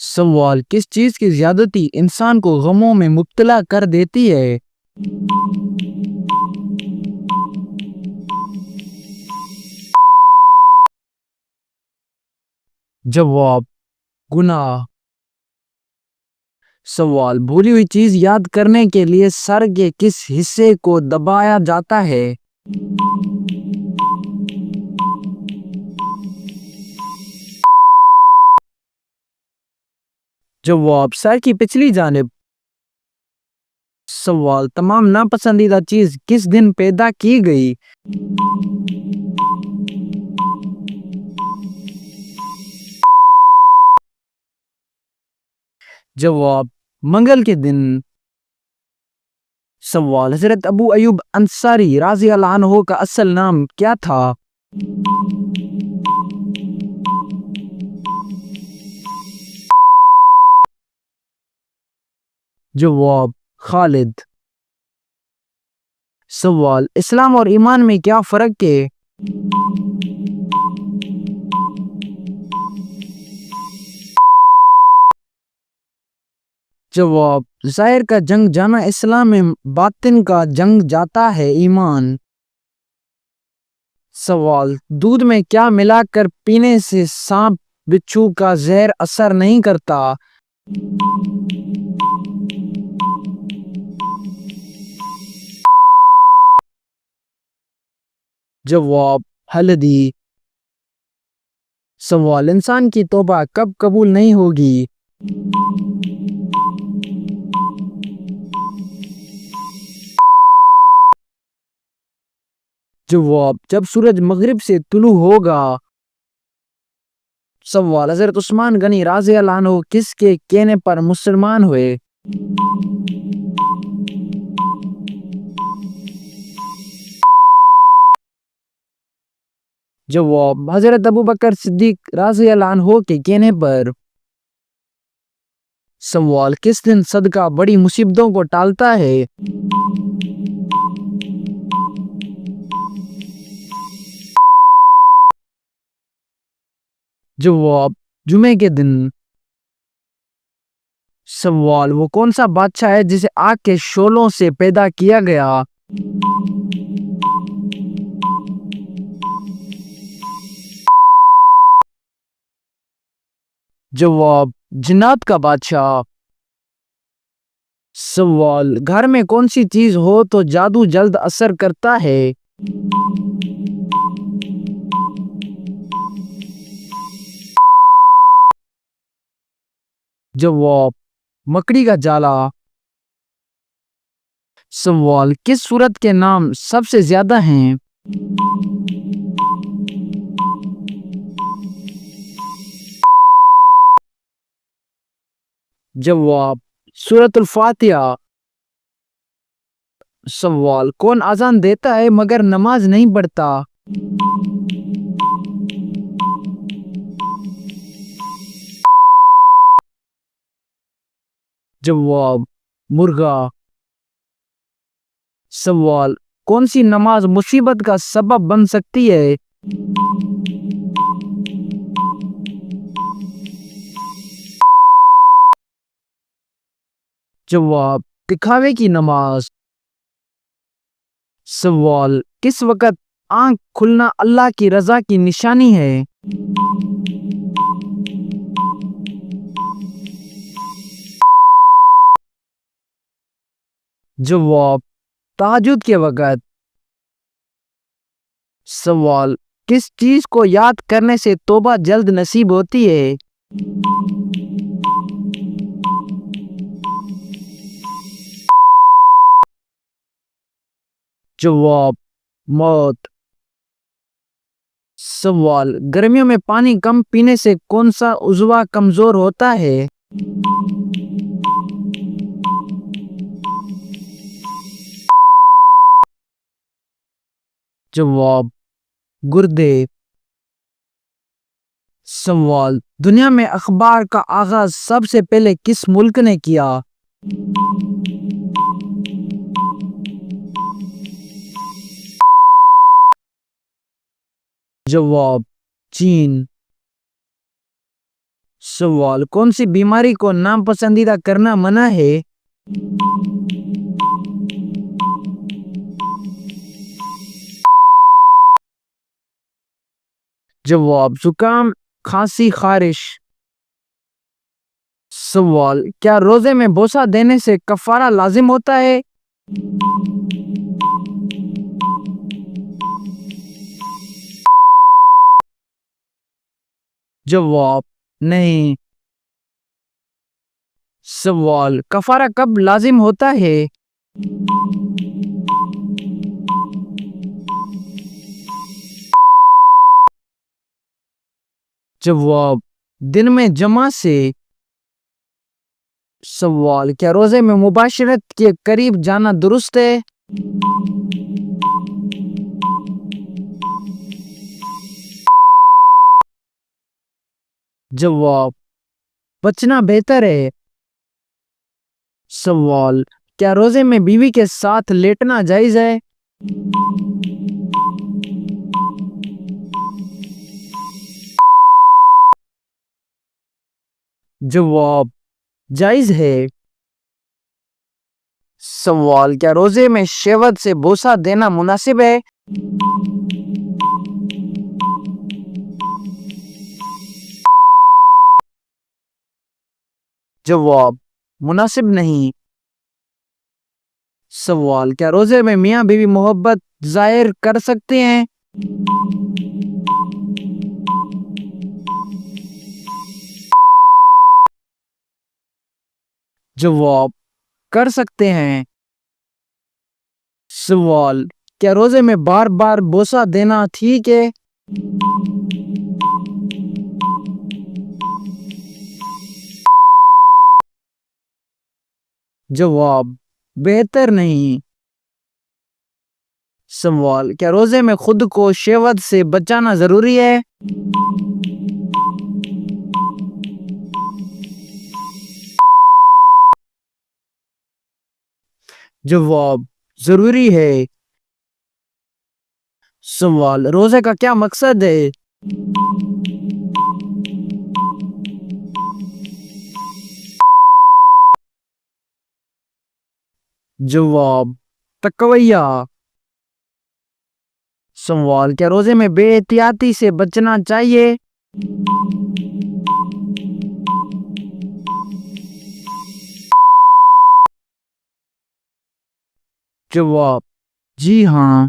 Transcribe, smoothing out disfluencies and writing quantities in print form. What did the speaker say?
सवाल, किस चीज की ज्यादती इंसान को गमों में मुब्तला कर देती है? जवाब, गुनाह। सवाल, भूली हुई चीज याद करने के लिए सर के किस हिस्से को दबाया जाता है? जवाब, सर की पिछली जानिब। सवाल, तमाम नापसंदीदा चीज किस दिन पैदा की गई? जवाब, मंगल के दिन। सवाल, हजरत अबू अयूब अंसारी राजी अल्लाह अन्हो का असल नाम क्या था? जवाब, खालिद। सवाल, इस्लाम और ईमान में क्या फर्क है? जवाब, ज़ाहिर का जंग जाना इस्लाम में, बातिन का जंग जाता है ईमान। सवाल, दूध में क्या मिलाकर पीने से सांप बिच्छू का जहर असर नहीं करता? जवाब, हल्दी। सवाल, इंसान की तौबा कब कबूल नहीं होगी? जवाब, जब सूरज मगरिब से तुलू होगा। सवाल, हजरत उस्मान गनी राज़ी अल्लाह अन्हु किसके कहने पर मुसलमान हुए? जवाब, हजरत अबू बकर सिद्दीक राज़ी अल्लाह अन्हु के कहने पर। सवाल, किस दिन सदका बड़ी मुसीबतों को टालता है? जवाब, जुमे के दिन। सवाल, वो कौन सा बादशाह है जिसे आग के शोलों से पैदा किया गया? जवाब, जिन्नात का बादशाह। सवाल, घर में कौन सी चीज हो तो जादू जल्द असर करता है? जवाब, मकड़ी का जाला। सवाल, किस सूरत के नाम सबसे ज्यादा हैं? जवाब, सूरतुल फातिहा। सवाल, कौन अजान देता है मगर नमाज नहीं पढ़ता? जवाब, मुर्गा। सवाल, कौन सी नमाज मुसीबत का सबब बन सकती है? जवाब, दिखावे की नमाज। सवाल, किस वक्त आंख खुलना अल्लाह की रजा की निशानी है? जवाब, तहज्जुद के वक्त। सवाल, किस चीज को याद करने से तौबा जल्द नसीब होती है? जवाब, मौत। सवाल, गर्मियों में पानी कम पीने से कौन सा उज़्वा कमजोर होता है? जवाब, गुर्दे। सवाल, दुनिया में अखबार का आगाज सबसे पहले किस मुल्क ने किया? जवाब, चीन। सवाल, कौन सी बीमारी को नापसंदीदा करना मना है? जवाब, जुकाम, खांसी, खारिश। सवाल, क्या रोजे में बोसा देने से कफारा लाजिम होता है? जवाब, नहीं। सवाल, कफारा कब लाजिम होता है? जवाब, दिन में जमा से। सवाल, क्या रोजे में मुबाशरत के करीब जाना दुरुस्त है? जवाब, बचना बेहतर है। सवाल, क्या रोजे में बीवी के साथ लेटना जायज है? जवाब, जायज है। सवाल, क्या रोजे में शहवत से बोसा देना मुनासिब है? जवाब, मुनासिब नहीं। सवाल, क्या रोजे में मियाँ बीवी मोहब्बत जाहिर कर सकते हैं? जवाब, कर सकते हैं। सवाल, क्या रोजे में बार बार बोसा देना ठीक है? जवाब, बेहतर नहीं। सवाल, क्या रोजे में खुद को शहवत से बचाना जरूरी है? जवाब, जरूरी है। सवाल, रोजे का क्या मकसद है? जवाब, तकवैया। सवाल, क्या रोजे में बेएहतियाती से बचना चाहिए? जवाब, जी हाँ।